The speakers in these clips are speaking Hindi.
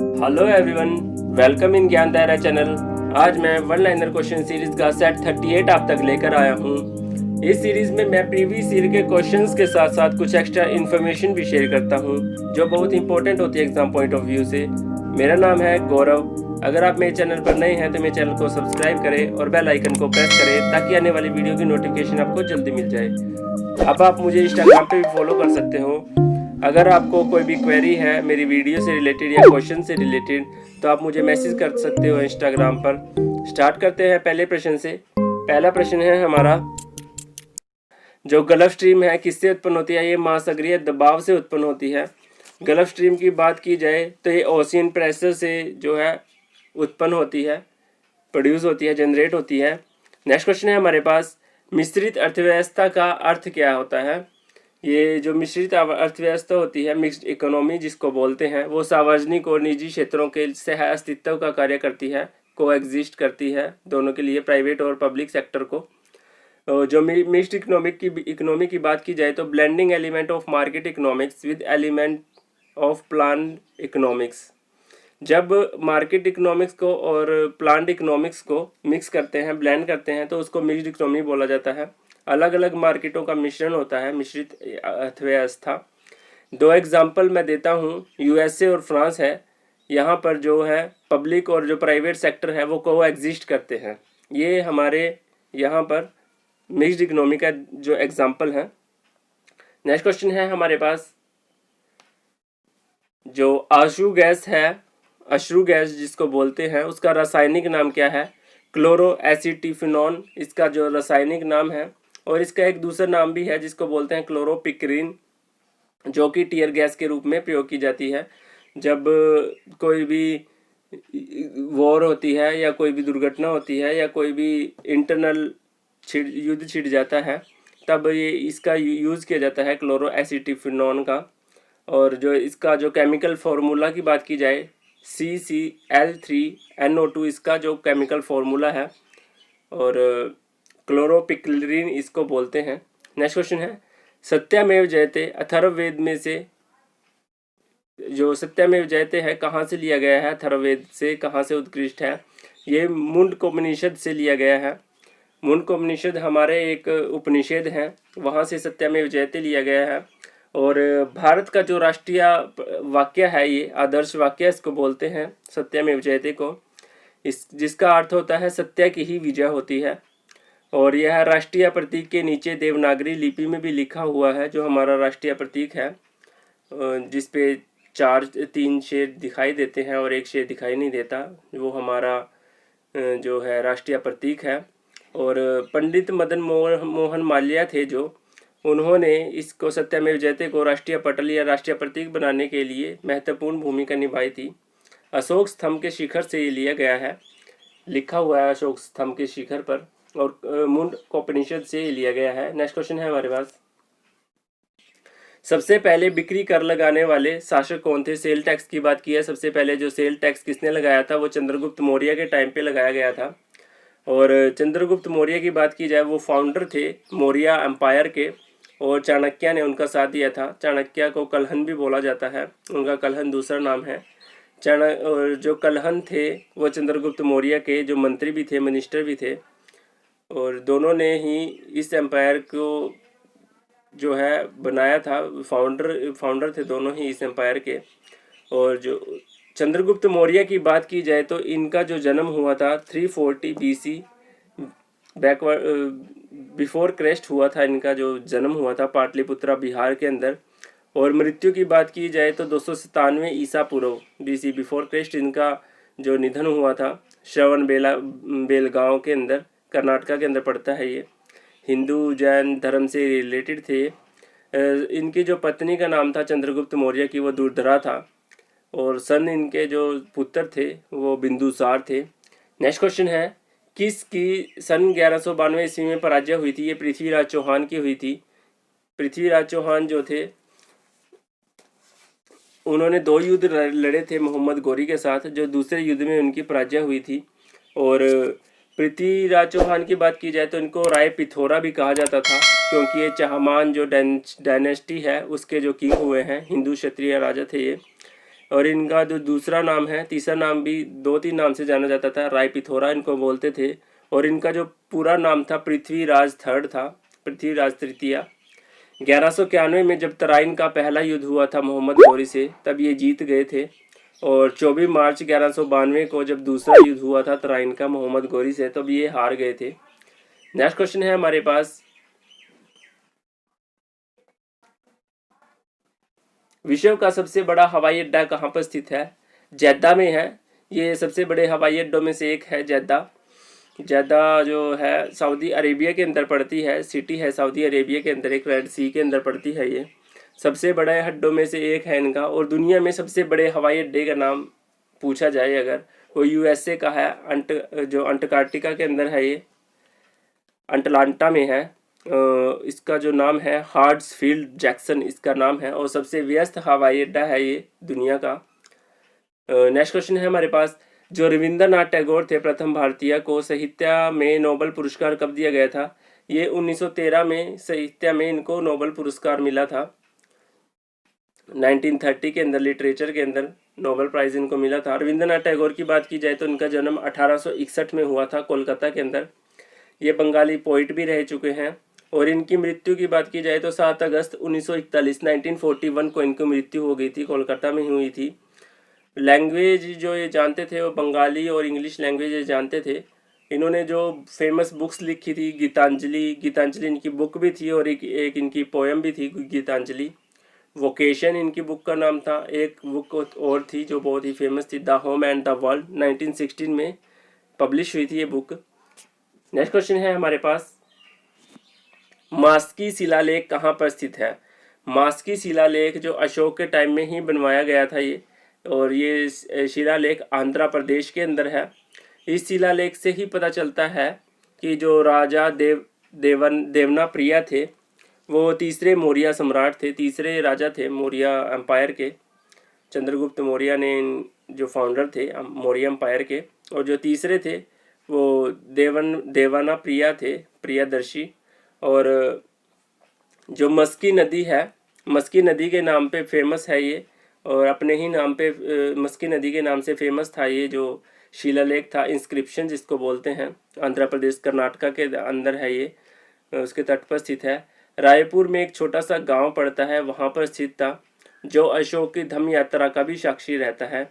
हेलो एवरीवन, वेलकम इन ज्ञान दायरा चैनल। आज मैं वन लाइनर क्वेश्चन सीरीज का सेट 38 आप तक लेकर आया हूँ। इस सीरीज में मैं प्रीवियस ईयर के क्वेश्चंस के साथ साथ कुछ एक्स्ट्रा इन्फॉर्मेशन भी शेयर करता हूँ जो बहुत इंपॉर्टेंट होती है एग्जाम पॉइंट ऑफ व्यू से। मेरा नाम है गौरव। अगर आप मेरे चैनल पर नए हैं तो मेरे चैनल को सब्सक्राइब करें और बेल आइकन को प्रेस करें ताकि आने वाली वीडियो की नोटिफिकेशन आपको जल्दी मिल जाए। अब आप मुझे इंस्टाग्राम पे भी फॉलो कर सकते हो। अगर आपको कोई भी क्वेरी है मेरी वीडियो से रिलेटेड या क्वेश्चन से रिलेटेड तो आप मुझे मैसेज कर सकते हो इंस्टाग्राम पर। स्टार्ट करते हैं पहले प्रश्न से। पहला प्रश्न है हमारा, जो गल्फ स्ट्रीम है किससे उत्पन्न होती है? ये महासागरीय दबाव से उत्पन्न होती है। गल्फ स्ट्रीम की बात की जाए तो ये ओशियन प्रेशर से जो है उत्पन्न होती है, प्रोड्यूस होती है, जनरेट होती है। नेक्स्ट क्वेश्चन है हमारे पास, मिश्रित अर्थव्यवस्था का अर्थ क्या होता है? ये जो मिश्रित अर्थव्यवस्था होती है, मिक्स्ड इकोनॉमी जिसको बोलते हैं, वो सार्वजनिक और निजी क्षेत्रों के सह अस्तित्व का कार्य करती है, को एग्जिस्ट करती है दोनों के लिए, प्राइवेट और पब्लिक सेक्टर को। जो मिक्स्ड इकोनॉमी की बात की जाए तो blending element of market economics with element of plan economics. जब मार्केट इकोनॉमिक्स को और प्लान्ड इकोनॉमिक्स को मिक्स करते हैं, ब्लेंड करते हैं, तो उसको मिक्स्ड इकोनॉमी बोला जाता है। अलग अलग मार्केटों का मिश्रण होता है मिश्रित अर्थव्यवस्था। दो एग्जांपल मैं देता हूँ, यूएसए और फ्रांस है। यहाँ पर जो है पब्लिक और जो प्राइवेट सेक्टर है वो को एग्जिस्ट करते हैं। ये हमारे यहाँ पर मिक्स्ड इकोनॉमी का जो एग्जांपल है। नेक्स्ट क्वेश्चन है हमारे पास, जो आशु गैस है, अश्रु गैस जिसको बोलते हैं, उसका रासायनिक नाम क्या है? क्लोरोएसिटिफिनॉन इसका जो रासायनिक नाम है। और इसका एक दूसरा नाम भी है जिसको बोलते हैं क्लोरोपिक्रीन, जो कि टीयर गैस के रूप में प्रयोग की जाती है। जब कोई भी वॉर होती है या कोई भी दुर्घटना होती है या कोई भी इंटरनल युद्ध छिड़ जाता है, तब ये इसका यूज़ किया जाता है क्लोरोएसिटिफिनॉन का। और जो इसका जो केमिकल फार्मूला की बात की जाए, CCl3NO2 इसका जो केमिकल फार्मूला है, और क्लोरोपिक्लीन इसको बोलते हैं। नेक्स्ट क्वेश्चन है, सत्यमेव जयते अथर्ववेद में से, जो सत्यमेव जयते है कहाँ से लिया गया है? अथर्ववेद से। कहाँ से उत्कृष्ट है? ये मुंडकोपनिषद से लिया गया है। मुंडकोपनिषद हमारे एक उपनिषद है, वहाँ से सत्यमेव जयते लिया गया है। और भारत का जो राष्ट्रीय वाक्य है, ये आदर्श वाक्य इसको बोलते हैं, सत्यमेव जयते को, जिसका अर्थ होता है सत्य की ही विजय होती है। और यह राष्ट्रीय प्रतीक के नीचे देवनागरी लिपि में भी लिखा हुआ है, जो हमारा राष्ट्रीय प्रतीक है, जिस पे 3 शेर दिखाई देते हैं और एक शेर दिखाई नहीं देता, वो हमारा जो है राष्ट्रीय प्रतीक है। और पंडित मदन मोहन मालवीय थे जो, उन्होंने इसको सत्यमेव जयते को राष्ट्रीय पटल या राष्ट्रीय प्रतीक बनाने के लिए महत्वपूर्ण भूमिका निभाई थी। अशोक स्तंभ के शिखर से ये लिया गया है, लिखा हुआ है अशोक स्तंभ के शिखर पर, और मुंडकोपनिषद से लिया गया है। नेक्स्ट क्वेश्चन है हमारे पास, सबसे पहले बिक्री कर लगाने वाले शासक कौन थे? सेल टैक्स की बात की है। सबसे पहले जो सेल टैक्स किसने लगाया था? वो चंद्रगुप्त मौर्य के टाइम पे लगाया गया था। और चंद्रगुप्त मौर्य की बात की जाए, वो फाउंडर थे मौर्य एम्पायर के, और चाणक्य ने उनका साथ दिया था। चाणक्य को कलहन भी बोला जाता है, उनका कलहन दूसरा नाम है। और जो कलहन थे वो चंद्रगुप्त मौर्य के जो मंत्री भी थे, मिनिस्टर भी थे, और दोनों ने ही इस एम्पायर को जो है बनाया था। फाउंडर थे दोनों ही इस एम्पायर के। और जो चंद्रगुप्त मौर्य की बात की जाए तो इनका जो जन्म हुआ था 340 BC, बिफोर क्राइस्ट हुआ था। इनका जो जन्म हुआ था पाटलिपुत्रा बिहार के अंदर। और मृत्यु की बात की जाए तो 297 ईसा पूर्व BC, बिफोर क्राइस्ट इनका जो निधन हुआ था श्रवण बेलगांव के अंदर, कर्नाटका के अंदर पड़ता है। ये हिंदू जैन धर्म से रिलेटेड थे। इनकी जो पत्नी का नाम था चंद्रगुप्त मौर्य की, वो दुर्धरा था। और सन इनके जो पुत्र थे वो बिंदुसार थे। नेक्स्ट क्वेश्चन है, किसकी सन 1192 ईस्वी में पराजय हुई थी? ये पृथ्वीराज चौहान की हुई थी। पृथ्वीराज चौहान जो थे उन्होंने 2 युद्ध लड़े थे मोहम्मद गौरी के साथ, जो दूसरे युद्ध में उनकी पराजय हुई थी। और पृथ्वीराज चौहान की बात की जाए तो इनको राय पिथौरा भी कहा जाता था, क्योंकि ये चाहमान जो डायनेस्टी है उसके जो किंग हुए हैं, हिंदू क्षत्रिय राजा थे ये। और इनका जो दूसरा नाम है, तीसरा नाम भी 2-3 नाम से जाना जाता था, राय पिथोरा इनको बोलते थे। और इनका जो पूरा नाम था पृथ्वीराज थर्ड था, पृथ्वीराज तृतीया। 1191 में जब तराइन का पहला युद्ध हुआ था मोहम्मद गौरी से, तब ये जीत गए थे। और 24 मार्च 1192 को जब दूसरा युद्ध हुआ था तराइन का मोहम्मद गौरी से, तब ये हार गए थे। नेक्स्ट क्वेश्चन है हमारे पास, विश्व का सबसे बड़ा हवाई अड्डा कहाँ पर स्थित है? जेद्दा में है। ये सबसे बड़े हवाई अड्डों में से एक है जेद्दा। जेद्दा जो है सऊदी अरेबिया के अंदर पड़ती है, सिटी है सऊदी अरेबिया के अंदर, एक रेड सी के अंदर पड़ती है। ये सबसे बड़े अड्डों में से एक है इनका। और दुनिया में सबसे बड़े हवाई अड्डे का नाम पूछा जाए अगर, वो यूएसए का है, जो अंटार्कटिका के अंदर है, ये अटलांटा में है। इसका जो नाम है हार्ट्सफील्ड जैक्सन इसका नाम है, और सबसे व्यस्त हवाई अड्डा है ये दुनिया का। नेक्स्ट क्वेश्चन है हमारे पास, जो रविंद्रनाथ टैगोर थे प्रथम भारतीय को साहित्य में नोबेल पुरस्कार कब दिया गया था? ये 1913 में साहित्य में इनको नोबेल पुरस्कार मिला था। 1930 के अंदर लिटरेचर के अंदर नोबेल प्राइज इनको मिला था। रविंद्रनाथ टैगोर की बात की जाए तो इनका जन्म 1861 में हुआ था कोलकाता के अंदर। ये बंगाली पोइट भी रह चुके हैं। और इनकी मृत्यु की बात की जाए तो 7 अगस्त 1941 को इनकी मृत्यु हो गई थी, कोलकाता में हुई थी। लैंग्वेज जो ये जानते थे वो बंगाली और इंग्लिश लैंग्वेज ये जानते थे। इन्होंने जो फेमस बुक्स लिखी थी, गीतांजलि इनकी बुक भी थी, और एक इनकी पोएम भी थी गीतांजलि। वोकेशन इनकी बुक का नाम था। एक बुक और थी जो बहुत ही फेमस थी, the home and the world, 1916 में पब्लिश हुई थी ये बुक। नेक्स्ट क्वेश्चन है हमारे पास, मास्की शिलालेख कहाँ पर स्थित है? मास्की शिलालेख जो अशोक के टाइम में ही बनवाया गया था ये, और ये शिलालेख आंध्र प्रदेश के अंदर है। इस शिलालेख से ही पता चलता है कि जो राजा देवना प्रिया थे वो तीसरे मौर्य सम्राट थे, तीसरे राजा थे मौर्य एम्पायर के। चंद्रगुप्त मौर्य ने जो फाउंडर थे मौर्य एम्पायर के, और जो तीसरे थे वो देवाना प्रिया थे, प्रियदर्शी। और जो मस्की नदी है, मस्की नदी के नाम पे फेमस है ये, और अपने ही नाम पे मस्की नदी के नाम से फेमस था ये जो शिलालेख था, इंस्क्रिप्शन जिसको बोलते हैं। आंध्र प्रदेश कर्नाटका के अंदर है ये, उसके तट पर स्थित है। रायपुर में एक छोटा सा गांव पड़ता है, वहां पर स्थित था, जो अशोक की धम्म यात्रा का भी साक्षी रहता है।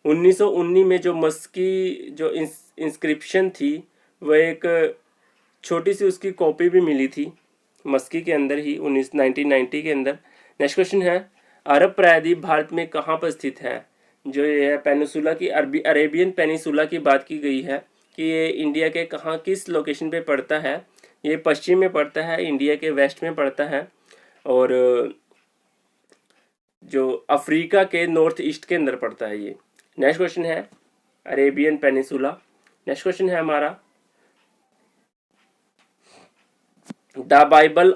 1919 में जो मस्की जो इंस्क्रिप्शन थी वह एक छोटी सी उसकी कॉपी भी मिली थी मस्की के अंदर ही 1990 के अंदर। नेक्स्ट क्वेश्चन है, अरब प्रायद्वीप भारत में कहाँ पर स्थित है? जो ये है पेनिसुला की, अरेबियन पेनिसुला की बात की गई है कि ये इंडिया के कहाँ किस लोकेशन पे पड़ता है। ये पश्चिम में पड़ता है, इंडिया के वेस्ट में पड़ता है, और जो अफ्रीका के नॉर्थ ईस्ट के अंदर पड़ता है ये। नेक्स्ट क्वेश्चन है अरेबियन पेनिसुला। नेक्स्ट क्वेश्चन है हमारा, द बाइबल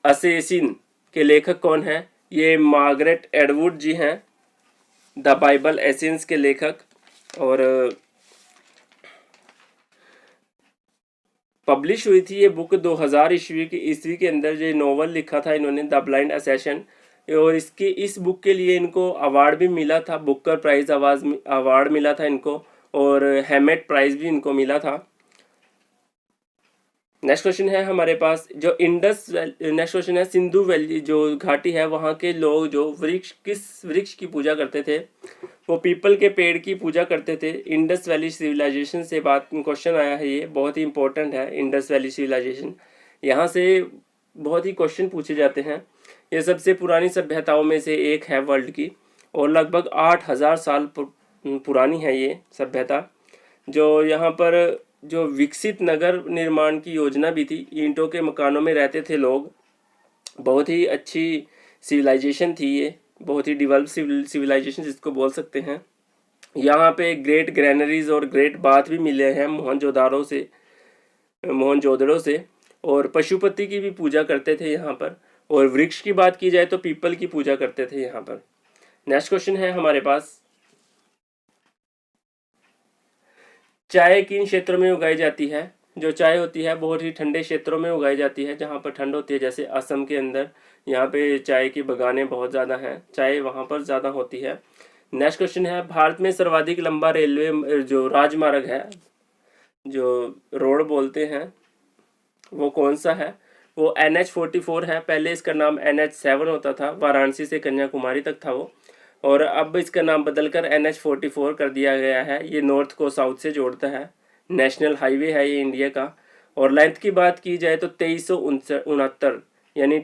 असेसिन के लेखक कौन है? ये मार्गरेट एडवुड जी हैं, द बाइबल एसेंस के लेखक। और पब्लिश हुई थी ये बुक 2000 ईस्वी के अंदर। जो नोवेल लिखा था इन्होंने, द ब्लाइंड असैसिन, और इस बुक के लिए इनको अवार्ड भी मिला था, बुकर प्राइज अवार्ड मिला था इनको, और हैमेट प्राइज भी इनको मिला था। नेक्स्ट क्वेश्चन है हमारे पास, जो नेक्स्ट क्वेश्चन है, सिंधु वैली जो घाटी है वहाँ के लोग जो किस वृक्ष की पूजा करते थे? वो पीपल के पेड़ की पूजा करते थे। इंडस वैली सिविलाइजेशन से बात क्वेश्चन आया है, ये बहुत ही इंपॉर्टेंट है। इंडस वैली सिविलाइजेशन, यहाँ से बहुत ही क्वेश्चन पूछे जाते हैं। ये सबसे पुरानी सभ्यताओं में से एक है वर्ल्ड की, और लगभग 8000 साल पुरानी है ये सभ्यता। जो यहाँ पर जो विकसित नगर निर्माण की योजना भी थी, ईंटों के मकानों में रहते थे लोग, बहुत ही अच्छी सिविलाइजेशन थी ये, बहुत ही डेवलप सिविलाइजेशन जिसको बोल सकते हैं। यहाँ पे ग्रेट ग्रैनरीज और ग्रेट बाथ भी मिले हैं मोहनजोदड़ो से, और पशुपति की भी पूजा करते थे यहाँ पर। और वृक्ष की बात की जाए तो पीपल की पूजा करते थे यहाँ पर। नेक्स्ट क्वेश्चन है हमारे पास, चाय किन क्षेत्रों में उगाई जाती है? जो चाय होती है बहुत ही ठंडे क्षेत्रों में उगाई जाती है, जहाँ पर ठंड होती है, जैसे असम के अंदर। यहाँ पे चाय की बगानें बहुत ज़्यादा हैं, चाय वहाँ पर ज़्यादा होती है। नेक्स्ट क्वेश्चन है, भारत में सर्वाधिक लंबा रेलवे जो राजमार्ग है, जो रोड बोलते हैं, वो कौन सा है? वो NH44 है। पहले इसका नाम NH7 होता था, वाराणसी से कन्याकुमारी तक था वो, और अब इसका नाम बदलकर NH44 कर दिया गया है। ये नॉर्थ को साउथ से जोड़ता है, नेशनल हाईवे है ये इंडिया का। और लेंथ की बात की जाए तो 2369 यानी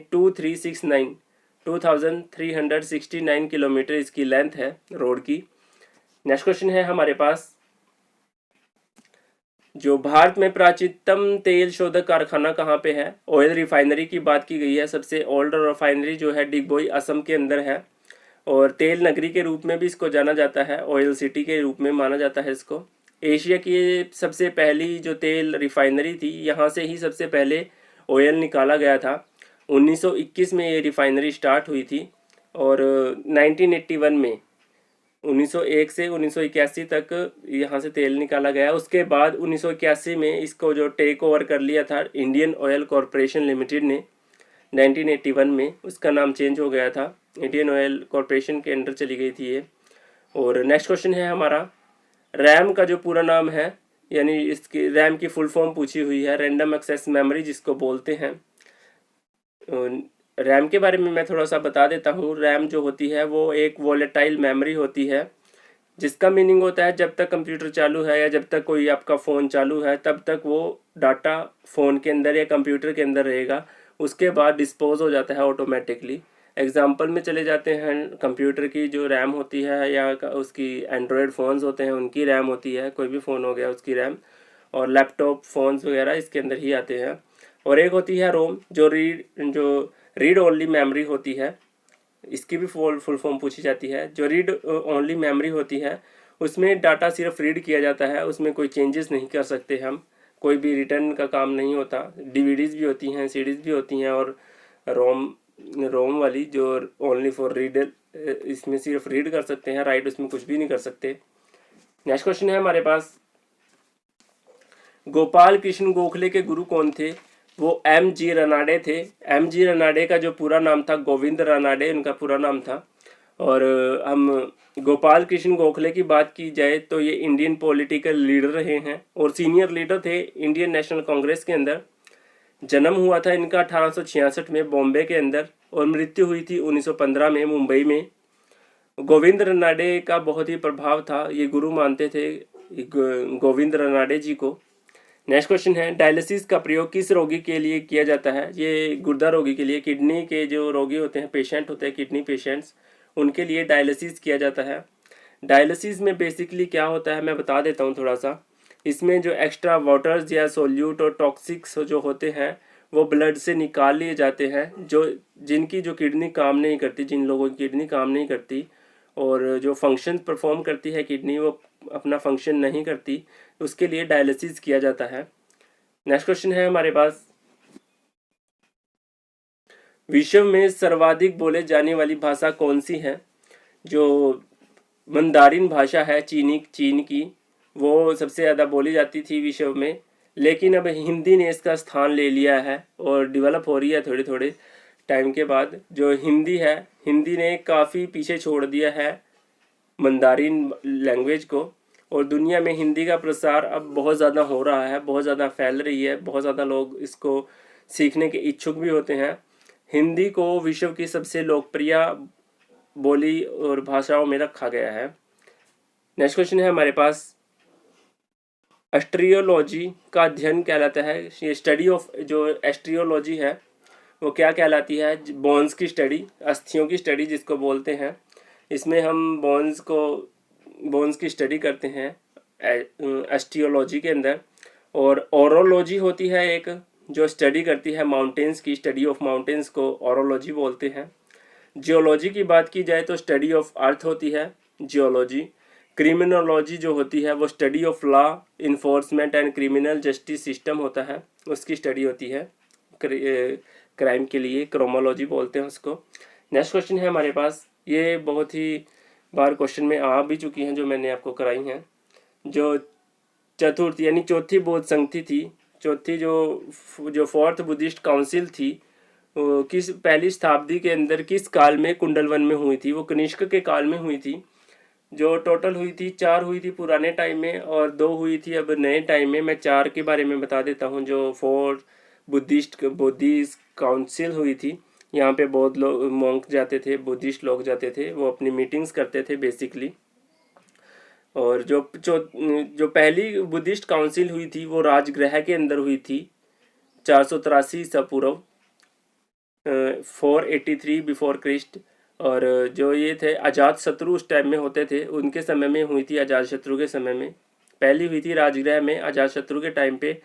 2369 किलोमीटर इसकी लेंथ है रोड की। नेक्स्ट क्वेश्चन है हमारे पास, जो भारत में प्राचीनतम तेल शोधक कारखाना कहाँ पे है? ऑयल रिफाइनरी की बात की गई है। सबसे ओल्ड रिफाइनरी जो है डिगबोई असम के अंदर है, और तेल नगरी के रूप में भी इसको जाना जाता है, ऑयल सिटी के रूप में माना जाता है इसको। एशिया की सबसे पहली जो तेल रिफाइनरी थी, यहाँ से ही सबसे पहले ऑयल निकाला गया था। 1921 में ये रिफाइनरी स्टार्ट हुई थी, और 1981 में 1901 से 1981 तक यहाँ से तेल निकाला गया। उसके बाद 1981 में इसको जो टेक ओवर कर लिया था इंडियन ऑयल कॉरपोरेशन लिमिटेड ने 1981 में, उसका नाम चेंज हो गया था, इंडियन ऑयल कॉरपोरेशन के अंडर चली गई थी ये। और नेक्स्ट क्वेश्चन है हमारा, रैम का जो पूरा नाम है, यानी इसकी रैम की फुल फॉर्म पूछी हुई है, रैंडम एक्सेस मेमोरी जिसको बोलते हैं। रैम के बारे में मैं थोड़ा सा बता देता हूँ। रैम जो होती है वो एक वॉलेटाइल मेमोरी होती है, जिसका मीनिंग होता है जब तक कंप्यूटर चालू है या जब तक कोई आपका फ़ोन चालू है तब तक वो डाटा फ़ोन के अंदर या कंप्यूटर के अंदर रहेगा, उसके बाद डिस्पोज हो जाता है ऑटोमेटिकली। एग्जांपल में चले जाते हैं, कंप्यूटर की जो रैम होती है या उसकी एंड्रॉयड फ़ोन्स होते हैं उनकी रैम होती है, कोई भी फ़ोन हो गया उसकी रैम, और लैपटॉप फ़ोन्स वगैरह इसके अंदर ही आते हैं। और एक होती है रोम, जो रीड ओनली मेमोरी होती है, इसकी भी फुल फॉर्म पूछी जाती है। जो रीड ओनली मेमोरी होती है उसमें डाटा सिर्फ रीड किया जाता है, उसमें कोई चेंजेस नहीं कर सकते हम, कोई भी रिटर्न का काम नहीं होता। डीवीडीज भी होती हैं, सीडीज भी होती हैं, और रोम वाली जो ओनली फॉर रीडर, इसमें सिर्फ रीड कर सकते हैं, राइट उसमें कुछ भी नहीं कर सकते। नेक्स्ट क्वेश्चन है हमारे पास, गोपाल कृष्ण गोखले के गुरु कौन थे? वो MG रनाडे थे। MG रनाडे का जो पूरा नाम था गोविंद रनाडे उनका पूरा नाम था। और हम गोपाल कृष्ण गोखले की बात की जाए तो ये इंडियन पॉलिटिकल लीडर रहे हैं और सीनियर लीडर थे इंडियन नेशनल कांग्रेस के अंदर। जन्म हुआ था इनका 1866 में बॉम्बे के अंदर, और मृत्यु हुई थी 1915 में मुंबई में। गोविंद रनाडे का बहुत ही प्रभाव था, ये गुरु मानते थे गोविंद रनाडे जी को। नेक्स्ट क्वेश्चन है, डायलिसिस का प्रयोग किस रोगी के लिए किया जाता है? ये गुर्दा रोगी के लिए, किडनी के जो रोगी होते हैं, पेशेंट होते हैं किडनी पेशेंट्स, उनके लिए डायलिसिस किया जाता है। डायलिसिस में बेसिकली क्या होता है मैं बता देता हूँ थोड़ा सा। इसमें जो एक्स्ट्रा वाटर्स या सोल्यूट और टॉक्सिक्स जो होते हैं वो ब्लड से निकाल लिए जाते हैं, जिनकी जो किडनी काम नहीं करती, जिन लोगों की किडनी काम नहीं करती और जो फंक्शन परफॉर्म करती है किडनी वो अपना फंक्शन नहीं करती, उसके लिए डायलिसिस किया जाता है। नेक्स्ट क्वेश्चन है हमारे पास, विश्व में सर्वाधिक बोले जाने वाली भाषा कौन सी है? जो मंदारिन भाषा है चीन की, वो सबसे ज़्यादा बोली जाती थी विश्व में, लेकिन अब हिंदी ने इसका स्थान ले लिया है और डेवलप हो रही है थोड़े थोड़े टाइम के बाद। जो हिंदी है, हिंदी ने काफ़ी पीछे छोड़ दिया है मंदारिन लैंग्वेज को, और दुनिया में हिंदी का प्रसार अब बहुत ज़्यादा हो रहा है, बहुत ज़्यादा फैल रही है, बहुत ज़्यादा लोग इसको सीखने के इच्छुक भी होते हैं। हिंदी को विश्व की सबसे लोकप्रिय बोली और भाषाओं में रखा गया है। नेक्स्ट क्वेश्चन है हमारे पास, एस्ट्रियोलॉजी का अध्ययन कहलाता है, ये स्टडी ऑफ जो एस्ट्रियोलॉजी है वो क्या कहलाती है? बोन्स की स्टडी, अस्थियों की स्टडी जिसको बोलते हैं। इसमें हम बोन्स की स्टडी करते हैं एस्ट्रियोलॉजी के अंदर। और ओरोलॉजी होती है एक, जो स्टडी करती है माउंटेन्स की, स्टडी ऑफ माउंटेन्स को ओरोलॉजी बोलते हैं। जियोलॉजी की बात की जाए तो स्टडी ऑफ अर्थ होती है जियोलॉजी। क्रिमिनोलॉजी जो होती है वो study of law enforcement and criminal justice system होता है, उसकी स्टडी होती है क्राइम के लिए, क्रोमोलॉजी बोलते हैं उसको। नेक्स्ट क्वेश्चन है हमारे पास, ये बहुत ही बार क्वेश्चन में आ भी चुकी हैं जो मैंने आपको कराई हैं। जो चतुर्थ यानी चौथी बौद्ध संगति थी, चौथी जो फोर्थ बुद्धिस्ट काउंसिल थी, किस पहली शताब्दी के अंदर किस काल में कुंडलवन में हुई थी? वो कनिष्क के काल में हुई थी। जो टोटल हुई थी 4 हुई थी पुराने टाइम में और 2 हुई थी अब नए टाइम में। मैं 4 के बारे में बता देता हूँ। जो 4 बुद्धिस्ट काउंसिल हुई थी, यहाँ पे बौद्ध लोग मॉन्क जाते थे, बुद्धिस्ट लोग जाते थे, वो अपनी मीटिंग्स करते थे बेसिकली। और जो पहली बुद्धिस्ट काउंसिल हुई थी वो राजगृह के अंदर हुई थी 483 ईसा पूर्व, 483 बिफोर क्रिस्ट। और जो ये थे अजात शत्रु उस टाइम में होते थे, उनके समय में हुई थी, अजात शत्रु के समय में। पहली हुई थी राजगृह में अजात शत्रु के टाइम पे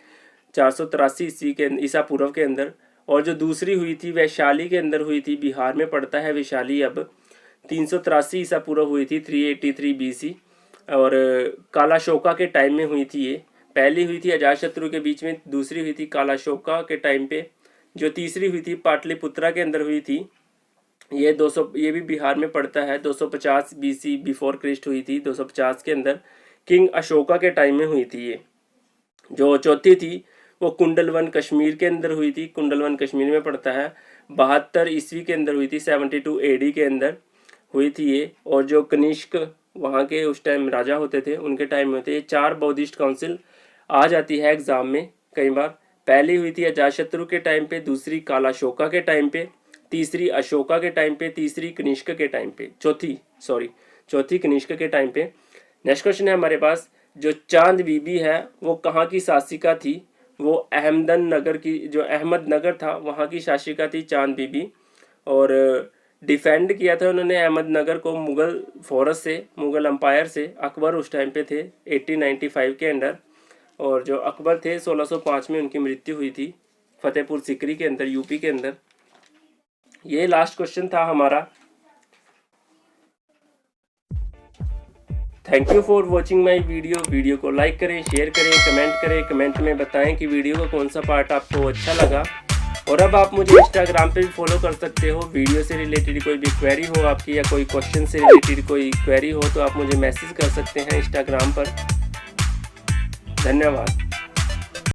483 ईसा पूर्व के अंदर। और जो दूसरी हुई थी वैशाली के अंदर हुई थी, बिहार में पड़ता है वैशाली, अब 383 ईसा पूर्व हुई थी, 383 BC। और कालाशोका के टाइम में हुई थी ये। पहली हुई थी अजातशत्रु के बीच में, दूसरी हुई थी कालाशोका के टाइम पे। जो तीसरी हुई थी पाटलिपुत्रा के अंदर हुई थी, ये भी बिहार में पड़ता है, 250 BC बिफोर क्रिस्ट हुई थी, 250 के अंदर किंग अशोका के टाइम में हुई थी ये। जो चौथी थी वो कुंडलवन कश्मीर के अंदर हुई थी, कुंडलवन कश्मीर में पड़ता है, 72 ईस्वी के अंदर हुई थी, 72 AD के अंदर हुई थी ये। और जो कनिष्क वहाँ के उस टाइम राजा होते थे, उनके टाइम में होते। ये 4 बौद्धिस्ट काउंसिल आ जाती है एग्जाम में कई बार। पहली हुई थी अजातशत्रु के टाइम पे, दूसरी कालाशोका के टाइम पे, तीसरी अशोका के टाइम पे, तीसरी कनिष्क के टाइम पे, चौथी कनिष्क के टाइम पे। नेक्स्ट क्वेश्चन है हमारे पास, जो चांद बीबी है वो कहाँ की शासिका थी? वो अहमदनगर की, जो अहमदनगर था वहाँ की शासिका थी चांद बीबी। और डिफेंड किया था उन्होंने अहमदनगर को मुगल फोर्स से, मुगल एम्पायर से। अकबर उस टाइम पे थे 1895 के अंडर। और जो अकबर थे 1605 में उनकी मृत्यु हुई थी फतेहपुर सीकरी के अंदर, यूपी के अंदर। ये लास्ट क्वेश्चन था हमारा। Thank you for watching my video को लाइक करें, शेयर करें, कमेंट करें। कमेंट में बताएं कि वीडियो का कौन सा पार्ट आपको अच्छा लगा। और अब आप मुझे इंस्टाग्राम पे भी फॉलो कर सकते हो। वीडियो से रिलेटेड कोई भी क्वेरी हो आपकी, या कोई क्वेश्चन से रिलेटेड कोई क्वेरी हो, तो आप मुझे मैसेज कर सकते हैं इंस्टाग्राम पर। धन्यवाद।